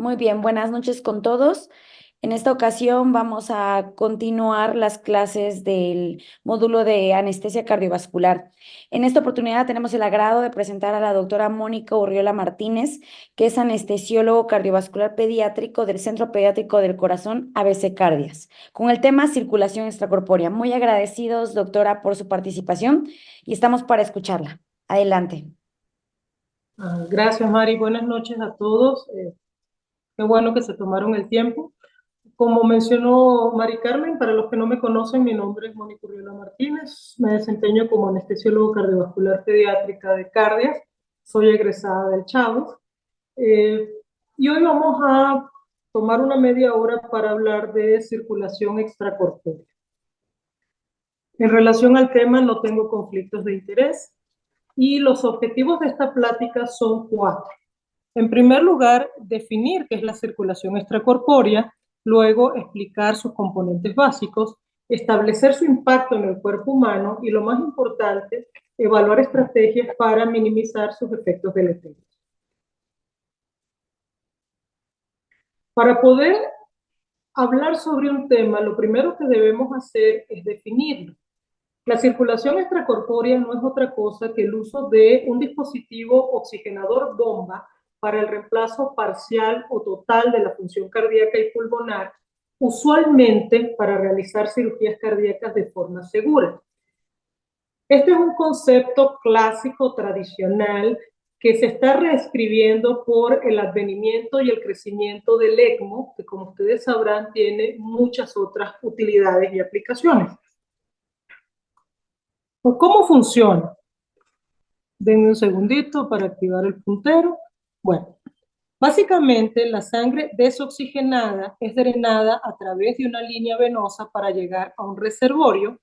Muy bien, buenas noches con todos. En esta ocasión vamos a continuar las clases del módulo de anestesia cardiovascular. En esta oportunidad tenemos el agrado de presentar a la doctora Mónica Urriola Martínez, que es anestesiólogo cardiovascular pediátrico del Centro Pediátrico del Corazón ABC Cardias, con el tema circulación extracorpórea. Muy agradecidos, doctora, por su participación y estamos para escucharla. Adelante. Gracias, Mari. Buenas noches a todos. Qué bueno que se tomaron el tiempo. Como mencionó Mari Carmen, para los que no me conocen, mi nombre es Mónica Urriola Martínez. Me desempeño como anestesiólogo cardiovascular pediátrica de Cardias. Soy egresada del Chávez. Eh, y hoy vamos a tomar una media hora para hablar de circulación extracorpórea. En relación al tema, no tengo conflictos de interés y los objetivos de esta plática son cuatro. En primer lugar, definir qué es la circulación extracorpórea, luego explicar sus componentes básicos, establecer su impacto en el cuerpo humano y, lo más importante, evaluar estrategias para minimizar sus efectos deleterios. Para poder hablar sobre un tema, lo primero que debemos hacer es definirlo. La circulación extracorpórea no es otra cosa que el uso de un dispositivo oxigenador bomba para el reemplazo parcial o total de la función cardíaca y pulmonar, usualmente para realizar cirugías cardíacas de forma segura. Este es un concepto clásico, tradicional, que se está reescribiendo por el advenimiento y el crecimiento del ECMO, que como ustedes sabrán tiene muchas otras utilidades y aplicaciones. Pues, ¿cómo funciona? Denme un segundito para activar el puntero. Bueno, básicamente la sangre desoxigenada es drenada a través de una línea venosa para llegar a un reservorio.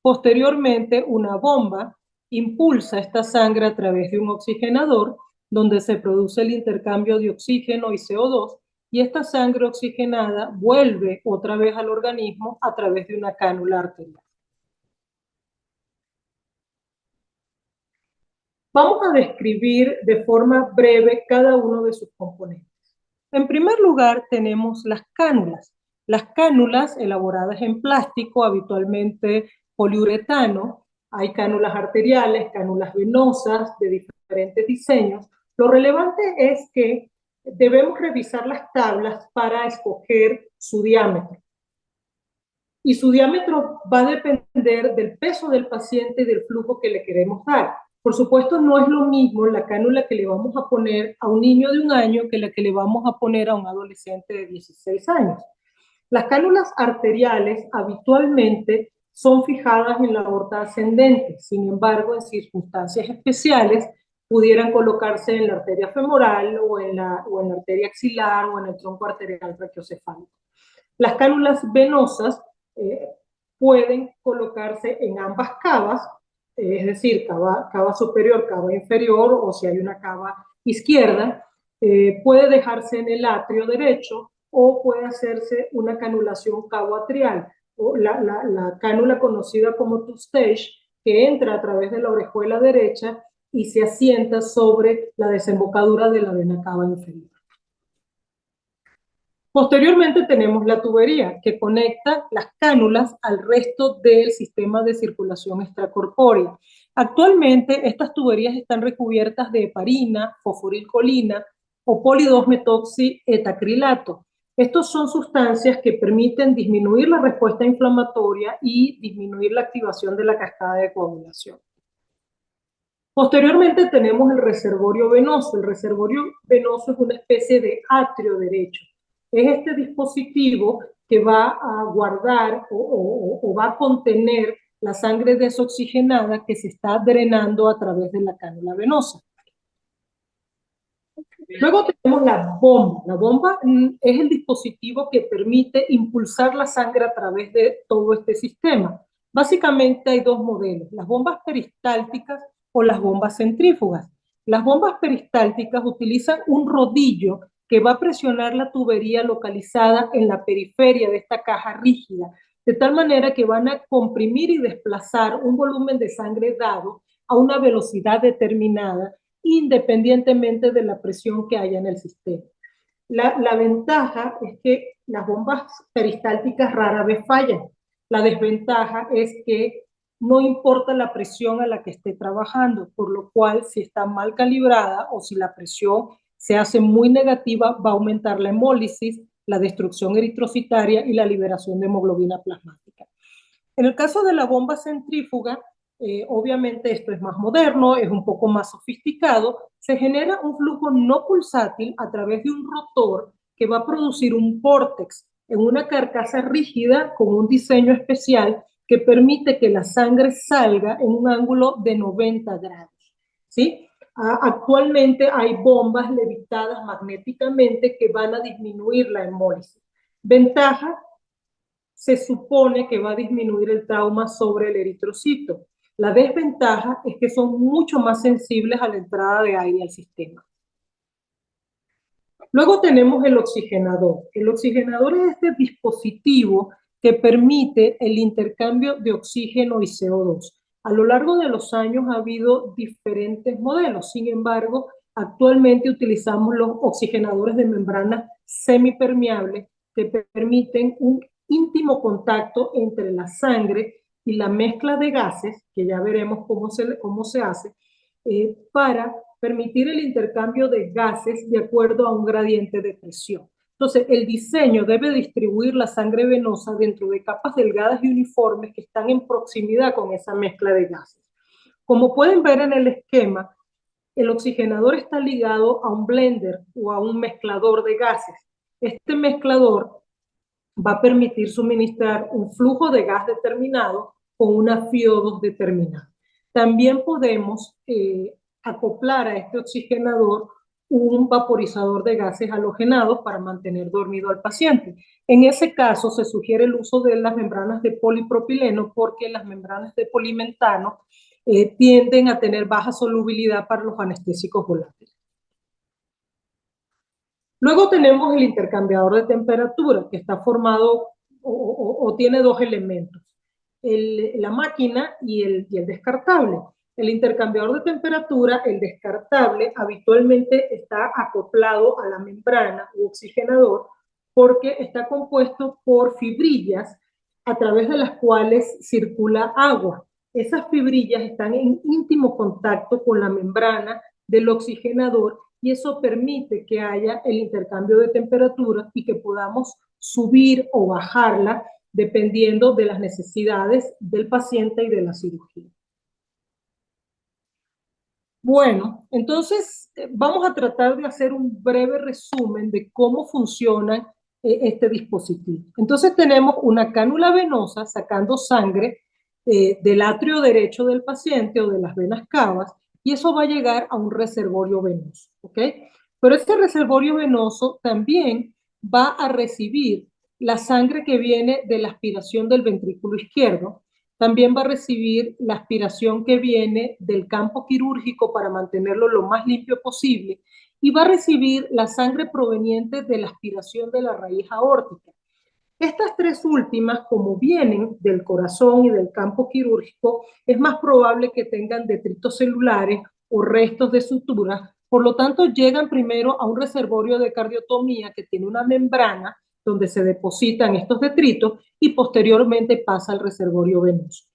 Posteriormente, una bomba impulsa esta sangre a través de un oxigenador, donde se produce el intercambio de oxígeno y CO2, y esta sangre oxigenada vuelve otra vez al organismo a través de una cánula arterial. Vamos a describir de forma breve cada uno de sus componentes. En primer lugar, tenemos las cánulas. Las cánulas elaboradas en plástico, habitualmente poliuretano. Hay cánulas arteriales, cánulas venosas de diferentes diseños. Lo relevante es que debemos revisar las tablas para escoger su diámetro. Y su diámetro va a depender del peso del paciente y del flujo que le queremos dar. Por supuesto, no es lo mismo la cánula que le vamos a poner a un niño de 1 año que la que le vamos a poner a un adolescente de 16 años. Las cánulas arteriales habitualmente son fijadas en la aorta ascendente. Sin embargo, en circunstancias especiales, pudieran colocarse en la arteria femoral o en la arteria axilar o en el tronco arterial brachiocefálico. Las cánulas venosas eh, pueden colocarse en ambas cavas, es decir, cava superior, cava inferior, o si hay una cava izquierda, puede dejarse en el atrio derecho o puede hacerse una canulación cavoatrial, o la cánula conocida como two-stage, que entra a través de la orejuela derecha y se asienta sobre la desembocadura de la vena cava inferior. Posteriormente tenemos la tubería que conecta las cánulas al resto del sistema de circulación extracorpórea. Actualmente estas tuberías están recubiertas de heparina, fosforilcolina o poli-2-metoxietacrilato. Estos son sustancias que permiten disminuir la respuesta inflamatoria y disminuir la activación de la cascada de coagulación. Posteriormente tenemos el reservorio venoso. El reservorio venoso es una especie de atrio derecho. Es este dispositivo que va a guardar o va a contener la sangre desoxigenada que se está drenando a través de la cánula venosa. Luego tenemos la bomba. La bomba es el dispositivo que permite impulsar la sangre a través de todo este sistema. Básicamente hay dos modelos, las bombas peristálticas o las bombas centrífugas. Las bombas peristálticas utilizan un rodillo que va a presionar la tubería localizada en la periferia de esta caja rígida, de tal manera que van a comprimir y desplazar un volumen de sangre dado a una velocidad determinada, independientemente de la presión que haya en el sistema. La ventaja es que las bombas peristálticas rara vez fallan. La desventaja es que no importa la presión a la que esté trabajando, por lo cual si está mal calibrada o si la presión se hace muy negativa, va a aumentar la hemólisis, la destrucción eritrocitaria y la liberación de hemoglobina plasmática. En el caso de la bomba centrífuga, obviamente esto es más moderno, es un poco más sofisticado, se genera un flujo no pulsátil a través de un rotor que va a producir un vórtex en una carcasa rígida con un diseño especial que permite que la sangre salga en un ángulo de 90 grados. ¿Sí? Actualmente hay bombas levitadas magnéticamente que van a disminuir la hemólisis. Ventaja, se supone que va a disminuir el trauma sobre el eritrocito. La desventaja es que son mucho más sensibles a la entrada de aire al sistema. Luego tenemos el oxigenador. El oxigenador es este dispositivo que permite el intercambio de oxígeno y CO2. A lo largo de los años ha habido diferentes modelos, sin embargo, actualmente utilizamos los oxigenadores de membrana semipermeable que permiten un íntimo contacto entre la sangre y la mezcla de gases, que ya veremos cómo se hace, para permitir el intercambio de gases de acuerdo a un gradiente de presión. Entonces, el diseño debe distribuir la sangre venosa dentro de capas delgadas y uniformes que están en proximidad con esa mezcla de gases. Como pueden ver en el esquema, el oxigenador está ligado a un blender o a un mezclador de gases. Este mezclador va a permitir suministrar un flujo de gas determinado con una FiO2 determinada. También podemos acoplar a este oxigenador un vaporizador de gases halogenados para mantener dormido al paciente. En ese caso se sugiere el uso de las membranas de polipropileno porque las membranas de polimentano tienden a tener baja solubilidad para los anestésicos volátiles. Luego tenemos el intercambiador de temperatura, que está formado o tiene dos elementos, la máquina y el descartable. El intercambiador de temperatura, el descartable, habitualmente está acoplado a la membrana u oxigenador porque está compuesto por fibrillas a través de las cuales circula agua. Esas fibrillas están en íntimo contacto con la membrana del oxigenador y eso permite que haya el intercambio de temperatura y que podamos subir o bajarla dependiendo de las necesidades del paciente y de la cirugía. Bueno, entonces vamos a tratar de hacer un breve resumen de cómo funciona este dispositivo. Entonces tenemos una cánula venosa sacando sangre del atrio derecho del paciente o de las venas cavas y eso va a llegar a un reservorio venoso, ¿ok? Pero este reservorio venoso también va a recibir la sangre que viene de la aspiración del ventrículo izquierdo, también va a recibir la aspiración que viene del campo quirúrgico para mantenerlo lo más limpio posible y va a recibir la sangre proveniente de la aspiración de la raíz aórtica. Estas tres últimas, como vienen del corazón y del campo quirúrgico, es más probable que tengan detritos celulares o restos de suturas, por lo tanto llegan primero a un reservorio de cardiotomía que tiene una membrana donde se depositan estos detritos y posteriormente pasa al reservorio venoso.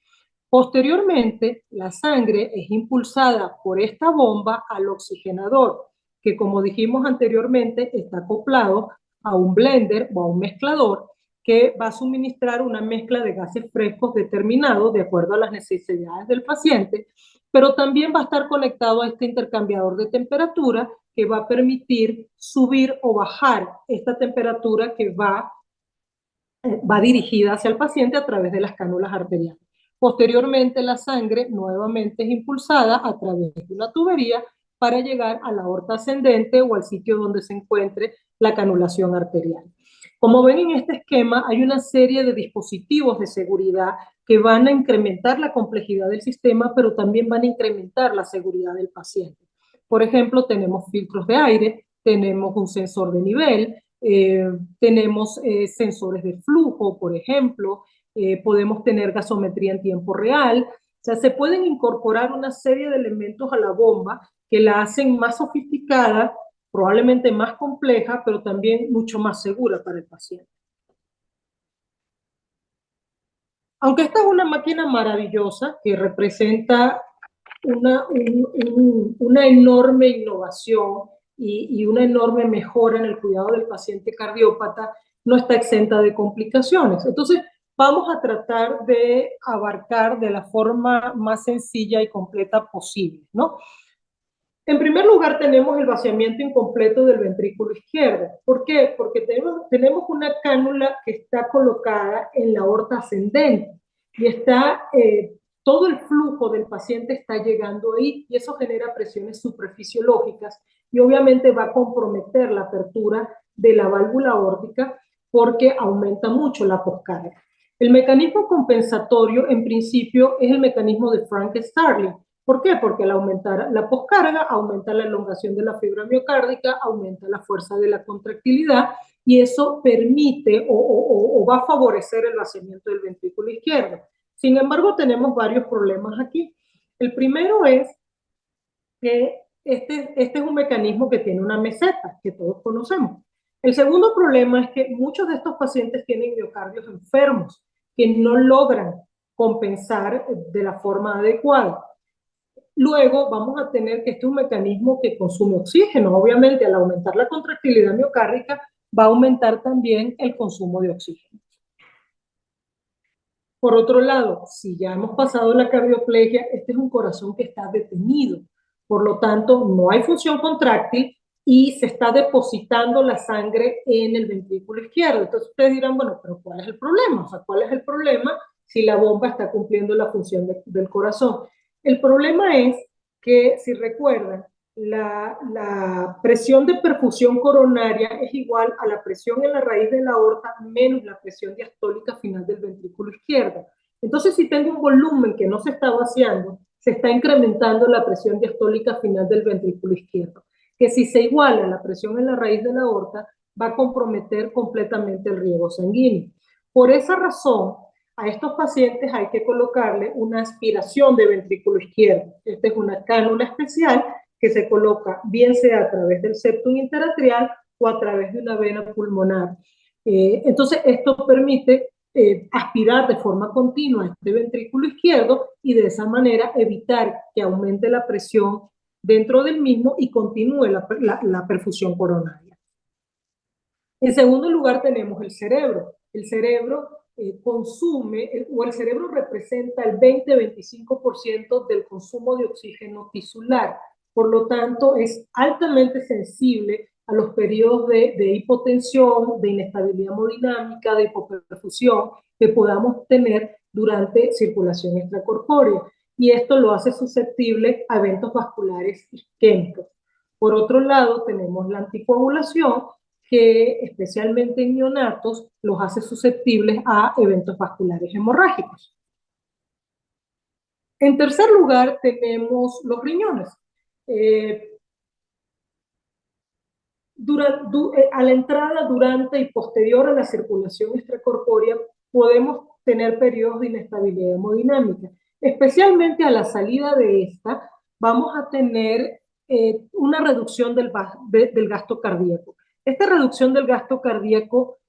Posteriormente, la sangre es impulsada por esta bomba al oxigenador, que como dijimos anteriormente está acoplado a un blender o a un mezclador que va a suministrar una mezcla de gases frescos determinados de acuerdo a las necesidades del paciente, pero también va a estar conectado a este intercambiador de temperatura que va a permitir subir o bajar esta temperatura que va dirigida hacia el paciente a través de las cánulas arteriales. Posteriormente, la sangre nuevamente es impulsada a través de una tubería para llegar a la aorta ascendente o al sitio donde se encuentre la canulación arterial. Como ven en este esquema, hay una serie de dispositivos de seguridad que van a incrementar la complejidad del sistema, pero también van a incrementar la seguridad del paciente. Por ejemplo, tenemos filtros de aire, tenemos un sensor de nivel, tenemos sensores de flujo, por ejemplo, podemos tener gasometría en tiempo real. O sea, se pueden incorporar una serie de elementos a la bomba que la hacen más sofisticada probablemente más compleja, pero también mucho más segura para el paciente. Aunque esta es una máquina maravillosa que representa una enorme innovación y una enorme mejora en el cuidado del paciente cardiópata, no está exenta de complicaciones. Entonces, vamos a tratar de abarcar de la forma más sencilla y completa posible, ¿no? En primer lugar, tenemos el vaciamiento incompleto del ventrículo izquierdo. ¿Por qué? Porque tenemos una cánula que está colocada en la aorta ascendente y todo el flujo del paciente está llegando ahí y eso genera presiones suprafisiológicas y obviamente va a comprometer la apertura de la válvula aórtica porque aumenta mucho la poscarga. El mecanismo compensatorio, en principio, es el mecanismo de Frank-Starling. ¿Por qué? Porque al aumentar la poscarga, aumenta la elongación de la fibra miocárdica, aumenta la fuerza de la contractilidad y eso permite o va a favorecer el vaciamiento del ventrículo izquierdo. Sin embargo, tenemos varios problemas aquí. El primero es que este es un mecanismo que tiene una meseta, que todos conocemos. El segundo problema es que muchos de estos pacientes tienen miocardios enfermos que no logran compensar de la forma adecuada. Luego vamos a tener que este es un mecanismo que consume oxígeno. Obviamente, al aumentar la contractilidad miocárdica, va a aumentar también el consumo de oxígeno. Por otro lado, si ya hemos pasado la cardioplegia, este es un corazón que está detenido. Por lo tanto, no hay función contráctil y se está depositando la sangre en el ventrículo izquierdo. Entonces ustedes dirán, bueno, pero ¿cuál es el problema? O sea, ¿cuál es el problema si la bomba está cumpliendo la función del corazón? El problema es que, si recuerdan, la presión de perfusión coronaria es igual a la presión en la raíz de la aorta menos la presión diastólica final del ventrículo izquierdo. Entonces, si tengo un volumen que no se está vaciando, se está incrementando la presión diastólica final del ventrículo izquierdo, que si se iguala a la presión en la raíz de la aorta, va a comprometer completamente el riego sanguíneo. Por esa razón, a estos pacientes hay que colocarle una aspiración de ventrículo izquierdo. Esta es una cánula especial que se coloca bien sea a través del septum interatrial o a través de una vena pulmonar. Entonces, esto permite aspirar de forma continua este ventrículo izquierdo y de esa manera evitar que aumente la presión dentro del mismo y continúe la perfusión coronaria. En segundo lugar tenemos el cerebro. El cerebro el cerebro representa el 20-25% del consumo de oxígeno tisular. Por lo tanto, es altamente sensible a los periodos de hipotensión, de inestabilidad hemodinámica, de hipoperfusión que podamos tener durante circulación extracorpórea. Y esto lo hace susceptible a eventos vasculares isquémicos. Por otro lado, tenemos la anticoagulación, que especialmente en neonatos los hace susceptibles a eventos vasculares hemorrágicos. En tercer lugar, tenemos los riñones. A la entrada, durante y posterior a la circulación extracorpórea, podemos tener periodos de inestabilidad hemodinámica. Especialmente a la salida de esta, vamos a tener una reducción del gasto cardíaco. Esta reducción del gasto cardíaco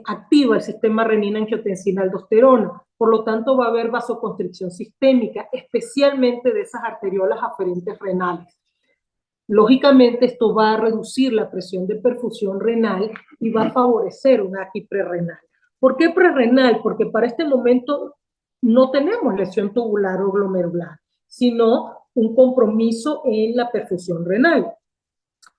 activa el sistema renina-angiotensina-aldosterona. Por lo tanto, va a haber vasoconstricción sistémica, especialmente de esas arteriolas aferentes renales. Lógicamente, esto va a reducir la presión de perfusión renal y va a favorecer un AQI prerrenal. ¿Por qué prerrenal? Porque para este momento no tenemos lesión tubular o glomerular, sino un compromiso en la perfusión renal.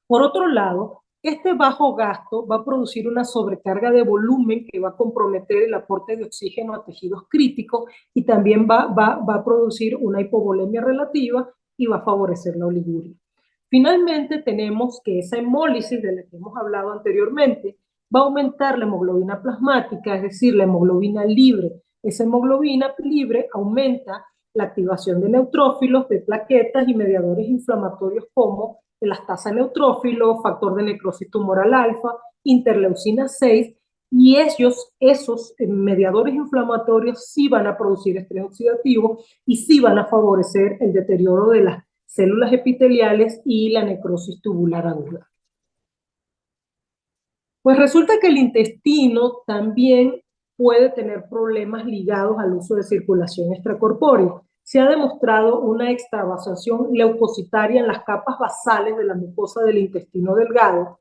Por otro lado, este bajo gasto va a producir una sobrecarga de volumen que va a comprometer el aporte de oxígeno a tejidos críticos y también va a producir una hipovolemia relativa y va a favorecer la oliguria. Finalmente, tenemos que esa hemólisis de la que hemos hablado anteriormente va a aumentar la hemoglobina plasmática, es decir, la hemoglobina libre. Esa hemoglobina libre aumenta la activación de neutrófilos, de plaquetas y mediadores inflamatorios como elastasa neutrófilo, factor de necrosis tumoral alfa, interleucina 6, y esos mediadores inflamatorios sí van a producir estrés oxidativo y sí van a favorecer el deterioro de las células epiteliales y la necrosis tubular aguda. Pues resulta que el intestino también puede tener problemas ligados al uso de circulación extracorpórea. Se ha demostrado una extravasación leucocitaria en las capas basales de la mucosa del intestino delgado,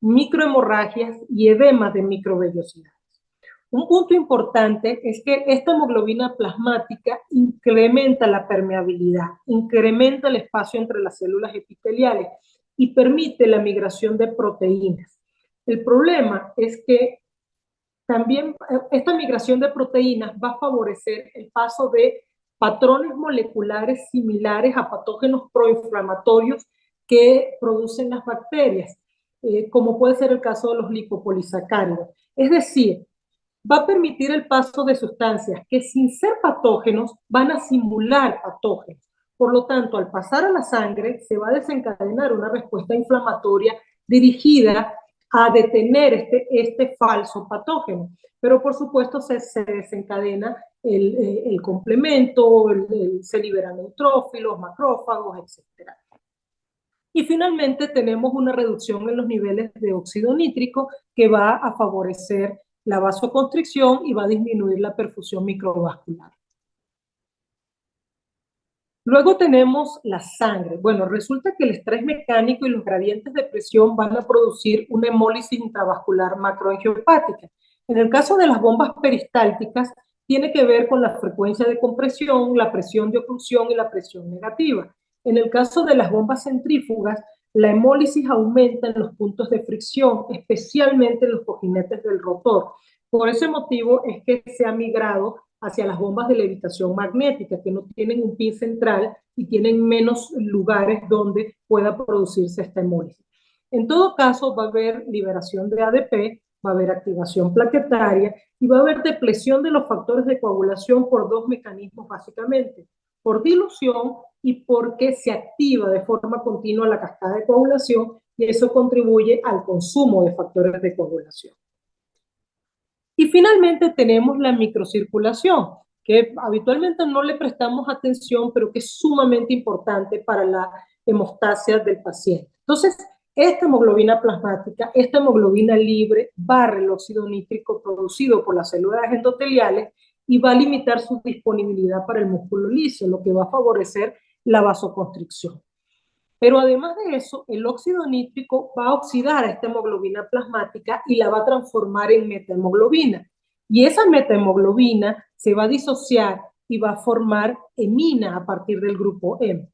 microhemorragias y edemas de microvellosidades. Un punto importante es que esta hemoglobina plasmática incrementa la permeabilidad, incrementa el espacio entre las células epiteliales y permite la migración de proteínas. El problema es que también esta migración de proteínas va a favorecer el paso de patrones moleculares similares a patógenos proinflamatorios que producen las bacterias, como puede ser el caso de los lipopolisacáridos. Es decir, va a permitir el paso de sustancias que sin ser patógenos van a simular patógenos. Por lo tanto, al pasar a la sangre se va a desencadenar una respuesta inflamatoria dirigida a detener este falso patógeno. Pero por supuesto se desencadena el complemento, se liberan neutrófilos, macrófagos, etc. Y finalmente tenemos una reducción en los niveles de óxido nítrico que va a favorecer la vasoconstricción y va a disminuir la perfusión microvascular. Luego tenemos la sangre. Bueno, resulta que el estrés mecánico y los gradientes de presión van a producir una hemólisis intravascular macroangiopática. En el caso de las bombas peristálticas, tiene que ver con la frecuencia de compresión, la presión de oclusión y la presión negativa. En el caso de las bombas centrífugas, la hemólisis aumenta en los puntos de fricción, especialmente en los cojinetes del rotor. Por ese motivo es que se ha migrado hacia las bombas de levitación magnética, que no tienen un pin central y tienen menos lugares donde pueda producirse esta hemólisis. En todo caso, va a haber liberación de ADP, va a haber activación plaquetaria y va a haber depresión de los factores de coagulación por dos mecanismos básicamente, por dilución y porque se activa de forma continua la cascada de coagulación y eso contribuye al consumo de factores de coagulación. Y finalmente tenemos la microcirculación, que habitualmente no le prestamos atención, pero que es sumamente importante para la hemostasia del paciente. Entonces, esta hemoglobina plasmática, esta hemoglobina libre, barre el óxido nítrico producido por las células endoteliales y va a limitar su disponibilidad para el músculo liso, lo que va a favorecer la vasoconstricción. Pero además de eso, el óxido nítrico va a oxidar a esta hemoglobina plasmática y la va a transformar en metahemoglobina. Y esa metahemoglobina se va a disociar y va a formar hemina a partir del grupo M.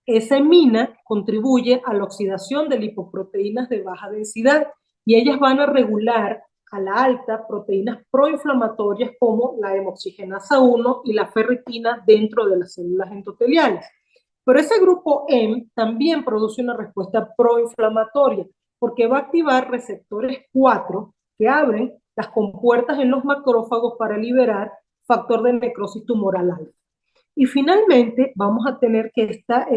Esa hemina contribuye a la oxidación de lipoproteínas de baja densidad y ellas van a regular a la alta proteínas proinflamatorias como la hemoxigenasa 1 y la ferritina dentro de las células endoteliales. Pero ese grupo M también produce una respuesta proinflamatoria porque va a activar receptores 4 que abren las compuertas en los macrófagos para liberar factor de necrosis tumoral alfa. Y finalmente vamos a tener que esta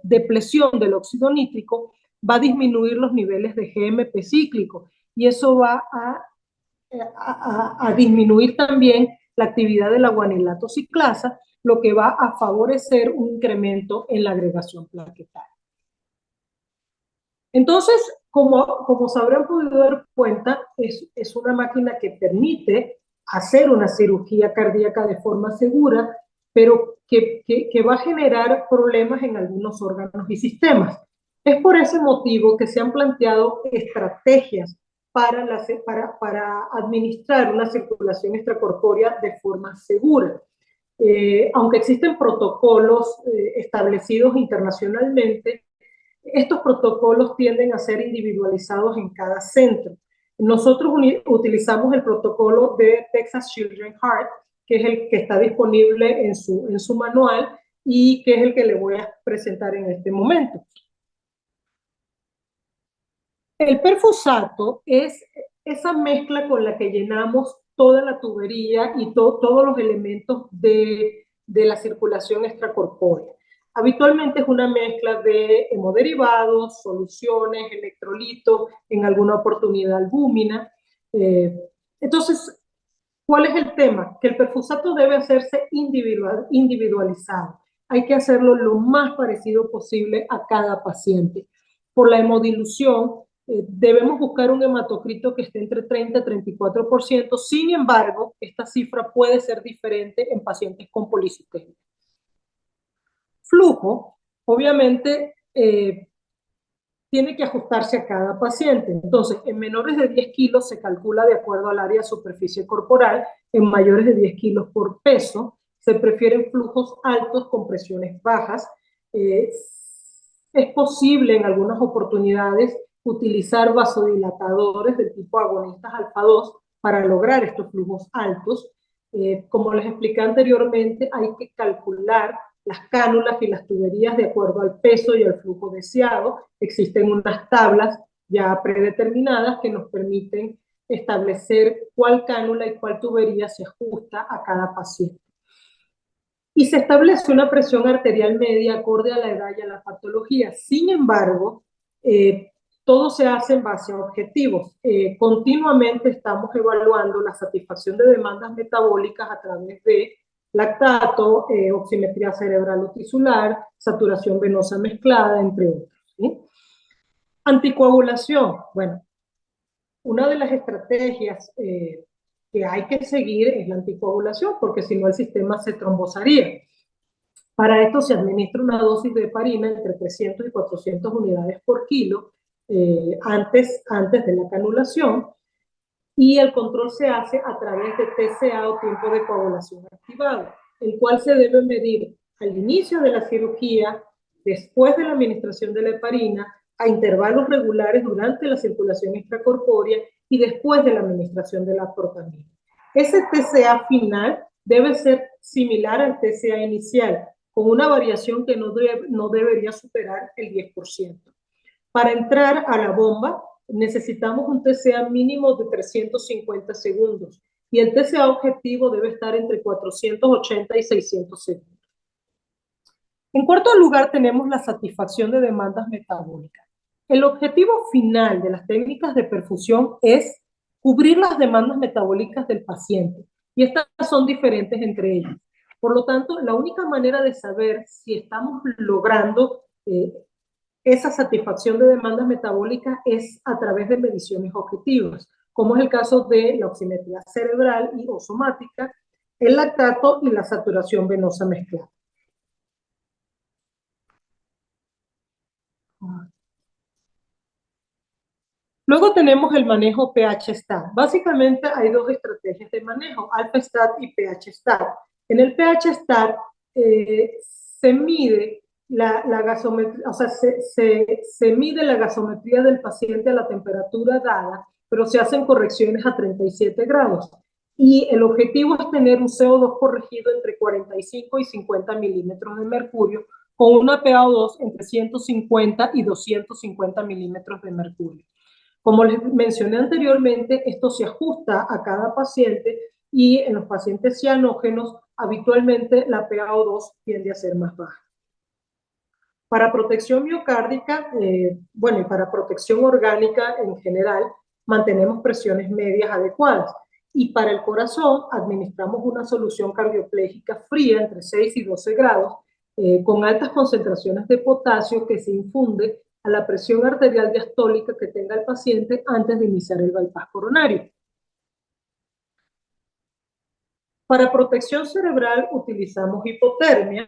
depresión del óxido nítrico va a disminuir los niveles de GMP cíclico y eso va a disminuir también la actividad de la guanilato ciclasa, lo que va a favorecer un incremento en la agregación plaquetaria. Entonces, como se habrán podido dar cuenta, es una máquina que permite hacer una cirugía cardíaca de forma segura, pero que va a generar problemas en algunos órganos y sistemas. Es por ese motivo que se han planteado estrategias para administrar una circulación extracorpórea de forma segura. Aunque existen protocolos establecidos internacionalmente, estos protocolos tienden a ser individualizados en cada centro. Nosotros utilizamos el protocolo de Texas Children's Heart, que es el que está disponible en su manual y que es el que le voy a presentar en este momento. El perfusato es esa mezcla con la que llenamos toda la tubería y todos los elementos de la circulación extracorpórea. Habitualmente es una mezcla de hemoderivados, soluciones, electrolitos, en alguna oportunidad albúmina. Entonces, ¿cuál es el tema? Que el perfusato debe hacerse individualizado. Hay que hacerlo lo más parecido posible a cada paciente. Por la hemodilución, debemos buscar un hematocrito que esté entre 30 y 34%. Sin embargo, esta cifra puede ser diferente en pacientes con policitemia. Flujo, obviamente, tiene que ajustarse a cada paciente. Entonces, en menores de 10 kilos se calcula de acuerdo al área de superficie corporal, en mayores de 10 kilos por peso, se prefieren flujos altos con presiones bajas. Es posible en algunas oportunidades utilizar vasodilatadores del tipo agonistas alfa 2 para lograr estos flujos altos. Como les expliqué anteriormente, hay que calcular las cánulas y las tuberías de acuerdo al peso y al flujo deseado. Existen unas tablas ya predeterminadas que nos permiten establecer cuál cánula y cuál tubería se ajusta a cada paciente. Y se establece una presión arterial media acorde a la edad y a la patología. Sin embargo, todo se hace en base a objetivos. Continuamente estamos evaluando la satisfacción de demandas metabólicas a través de lactato, oximetría cerebral o tisular, saturación venosa mezclada, entre otros, ¿sí? Anticoagulación. Bueno, una de las estrategias que hay que seguir es la anticoagulación, porque si no el sistema se trombosaría. Para esto se administra una dosis de heparina entre 300 y 400 unidades por kilo antes de la canulación, y el control se hace a través de TCA o tiempo de coagulación activado, el cual se debe medir al inicio de la cirugía, después de la administración de la heparina, a intervalos regulares durante la circulación extracorpórea y después de la administración de la protamina. Ese TCA final debe ser similar al TCA inicial, con una variación que no debería superar el 10%. Para entrar a la bomba, necesitamos un TCA mínimo de 350 segundos y el TCA objetivo debe estar entre 480 y 600 segundos. En cuarto lugar, tenemos la satisfacción de demandas metabólicas. El objetivo final de las técnicas de perfusión es cubrir las demandas metabólicas del paciente, y estas son diferentes entre ellas. Por lo tanto, la única manera de saber si estamos logrando esa satisfacción de demandas metabólicas es a través de mediciones objetivas, como es el caso de la oximetría cerebral y o somática, el lactato y la saturación venosa mezclada. Luego tenemos el manejo pH-STAT. Básicamente hay dos estrategias de manejo, alfa-STAT y pH-STAT. En el pH-STAT se mide la gasometría, o sea, se mide la gasometría del paciente a la temperatura dada, pero se hacen correcciones a 37 grados. Y el objetivo es tener un CO2 corregido entre 45 y 50 milímetros de mercurio, con una PaO2 entre 150 y 250 milímetros de mercurio. Como les mencioné anteriormente, esto se ajusta a cada paciente y en los pacientes cianógenos habitualmente la PaO2 tiende a ser más baja. Para protección miocárdica, bueno, y para protección orgánica en general, mantenemos presiones medias adecuadas. Y para el corazón, administramos una solución cardioplégica fría entre 6 y 12 grados, con altas concentraciones de potasio que se infunde a la presión arterial diastólica que tenga el paciente antes de iniciar el bypass coronario. Para protección cerebral utilizamos hipotermia.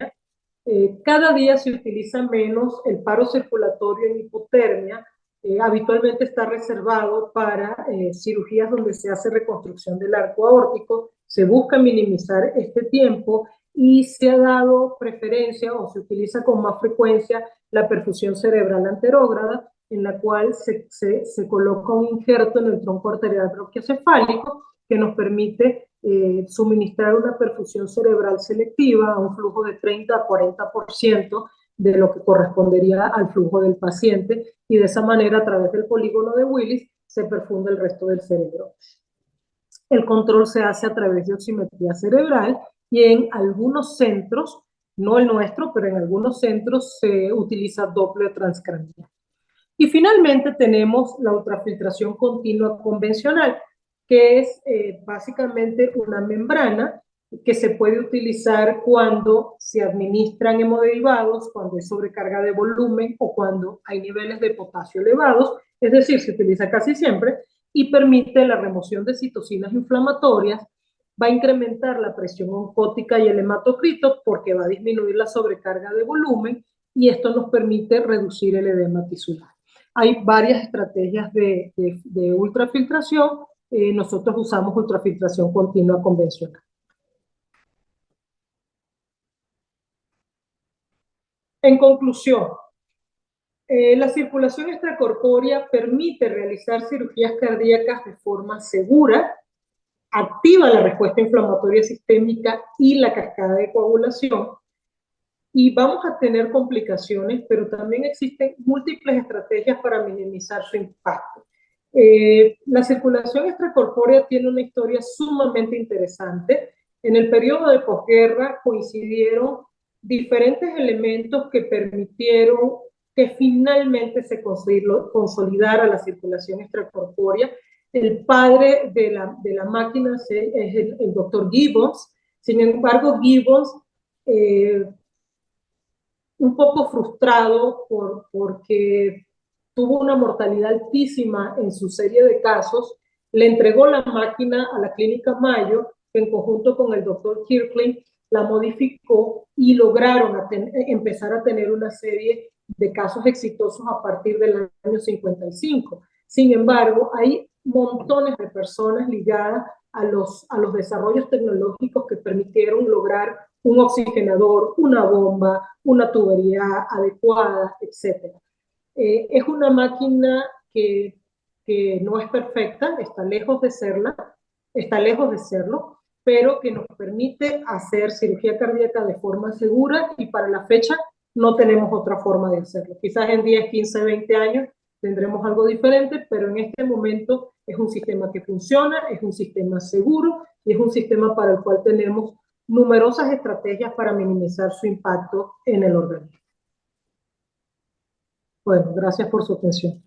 Cada día se utiliza menos el paro circulatorio en hipotermia. Habitualmente está reservado para cirugías donde se hace reconstrucción del arco aórtico. Se busca minimizar este tiempo y se ha dado preferencia o se utiliza con más frecuencia la perfusión cerebral anterógrada, en la cual se coloca un injerto en el tronco arterial bronquiocefálico que nos permite suministrar una perfusión cerebral selectiva a un flujo de 30 a 40% de lo que correspondería al flujo del paciente, y de esa manera a través del polígono de Willis se perfunda el resto del cerebro. El control se hace a través de oximetría cerebral y en algunos centros, no el nuestro, pero en algunos centros se utiliza Doppler transcranial. Y finalmente tenemos la ultrafiltración continua convencional, que es básicamente una membrana que se puede utilizar cuando se administran hemoderivados, cuando hay sobrecarga de volumen o cuando hay niveles de potasio elevados, es decir, se utiliza casi siempre y permite la remoción de citocinas inflamatorias, va a incrementar la presión oncótica y el hematocrito porque va a disminuir la sobrecarga de volumen y esto nos permite reducir el edema tisular. Hay varias estrategias de ultrafiltración. Nosotros usamos ultrafiltración continua convencional. En conclusión, la circulación extracorpórea permite realizar cirugías cardíacas de forma segura, activa la respuesta inflamatoria sistémica y la cascada de coagulación, y vamos a tener complicaciones, pero también existen múltiples estrategias para minimizar su impacto. La circulación extracorpórea tiene una historia sumamente interesante. En el periodo de posguerra coincidieron diferentes elementos que permitieron que finalmente se consolidara la circulación extracorpórea. El padre de la máquina es el doctor Gibbons. Sin embargo, Gibbons, un poco frustrado porque tuvo una mortalidad altísima en su serie de casos, le entregó la máquina a la Clínica Mayo, que en conjunto con el doctor Kirkland la modificó y lograron empezar a tener una serie de casos exitosos a partir del año 55. Sin embargo, hay montones de personas ligadas a los desarrollos tecnológicos que permitieron lograr un oxigenador, una bomba, una tubería adecuada, etc. Es una máquina que no es perfecta, está lejos de serlo, pero que nos permite hacer cirugía cardíaca de forma segura y para la fecha no tenemos otra forma de hacerlo. Quizás en 10, 15, 20 años tendremos algo diferente, pero en este momento es un sistema que funciona, es un sistema seguro y es un sistema para el cual tenemos numerosas estrategias para minimizar su impacto en el organismo. Bueno, gracias por su atención.